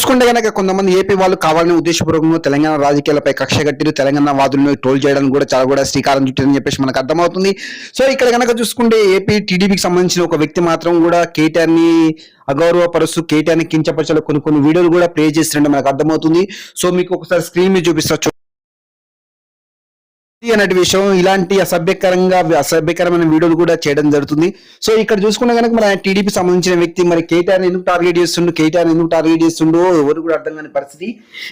చూసుకుంటే కనుక కొంతమంది ఏపీ వాళ్ళు కావాలని ఉద్దేశపూర్వకంగా తెలంగాణ రాజకీయాలపై కక్ష కట్టిరు, తెలంగాణ వాదులను ట్రోల్ చేయడానికి కూడా చాలా కూడా శ్రీకారం చుట్టారని చెప్పేసి మనకు అర్థమవుతుంది. సో ఇక్కడ కనుక చూసుకుంటే ఏపీ టీడీపీకి సంబంధించిన ఒక వ్యక్తి మాత్రం కూడా కేటీఆర్ ని అగౌరవపరుస్తూ కేటీఆర్ ని కించపరచాలి కొన్ని వీడియోలు కూడా ప్లే చేసినట్టు మనకు అర్థమవుతుంది. సో మీకు ఒకసారి స్క్రీన్ మీద చూపిస్తా అన్నటి విషయం. ఇలాంటి అసభ్యకరమైన వీడియోలు కూడా చేయడం జరుగుతుంది. సో ఇక్కడ చూసుకున్నా కనుక మన టీడీపీ సంబంధించిన వ్యక్తి మరి కేటీఆర్ ఎందుకు టార్గెట్ చేస్తుండో ఎవరు కూడా అర్థం కాని పరిస్థితి.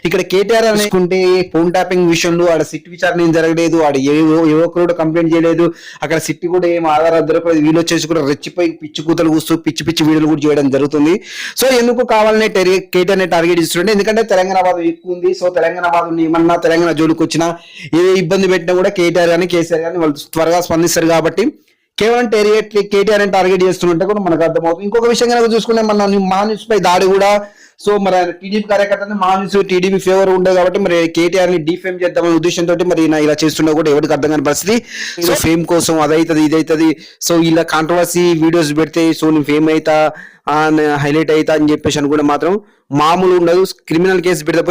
ఇక్కడ కేటీఆర్ అనుకుంటే ఫోన్ ట్యాపింగ్ విషయంలో ఆడ సిట్ విచారణ ఏం జరగలేదు, ఆడ యువకుడు కంప్లైంట్ చేయలేదు, అక్కడ సిట్ కూడా ఏం ఆధారాలు దొరకలేదు. వీళ్ళు వచ్చేసి కూడా రెచ్చిపోయి పిచ్చి కూతలు కూస్తూ పిచ్చి వీడియోలు కూడా చేయడం జరుగుతుంది. సో ఎందుకు కావాలనే కేటీఆర్ ని టార్గెట్ చేస్తుంటే ఎందుకంటే తెలంగాణ వాదం ఎక్కువ ఉంది. సో తెలంగాణ వాదం ఏమన్నా తెలంగాణ జోలికి వచ్చినా ఏ ఇబ్బంది పెట్టినా కూడా కేటీఆర్ కానీ కేసీఆర్ కానీ వాళ్ళు త్వరగా స్పందిస్తారు కాబట్టి కేవలం కేటీఆర్ అని టార్గెట్ చేస్తుంటే కూడా మనకు అర్థమవుతుంది. ఇంకొక విషయం కనుక చూసుకుంటే మన మహాన్యూస్ పై దాడి కూడా సో మరి టీడీపీ కార్యకర్తని మహాన్యూస్ టీడీపీ ఫేవర్ ఉండే కాబట్టి మరి కేటీఆర్ ని డిఫేమ్ చేద్దామనే ఉద్దేశంతో మరి ఇలా చేస్తున్నా కూడా ఎవరికి అర్థం కాని పరిస్థితి. సో ఫేమ్ కోసం అదైతుంది ఇదైతుంది, సో ఇలా కాంట్రవర్సీ వీడియోస్ పెడితే సో నేను ఫేమ్ అవుతా హైలైట్ అవుతా అని చెప్పేసి అనుకుంటే మాత్రం మామూలు ఉండదు. క్రిమినల్ కేసు పెడితే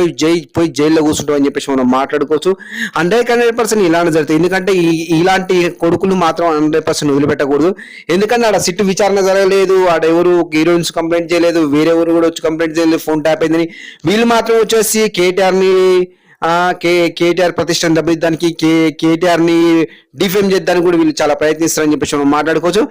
పోయి జైల్లో కూర్చుంటాం అని చెప్పేసి మనం మాట్లాడుకోవచ్చు. 100% ఇలాంటి జరుగుతాయి. ఎందుకంటే ఇలాంటి కొడుకులు మాత్రం 100% వదిలిపెట్టకూడదు. ఎందుకంటే ఆడ సిట్టు విచారణ జరగలేదు, ఆడ ఎవరు హీరోయిన్స్ కంప్లైంట్ చేయలేదు, వేరే ఎవరు కూడా వచ్చి కంప్లైంట్ చేయలేదు, ఫోన్ ట్యాప్ అయిందని. వీళ్ళు మాత్రం వచ్చేసి కేటీఆర్ ప్రతిష్టను దెబ్బతిద్దానికి కేటీఆర్ ని డిఫేమ్ చేద్దానికి కూడా వీళ్ళు చాలా ప్రయత్నిస్తారని చెప్పేసి మనం మాట్లాడుకోవచ్చు.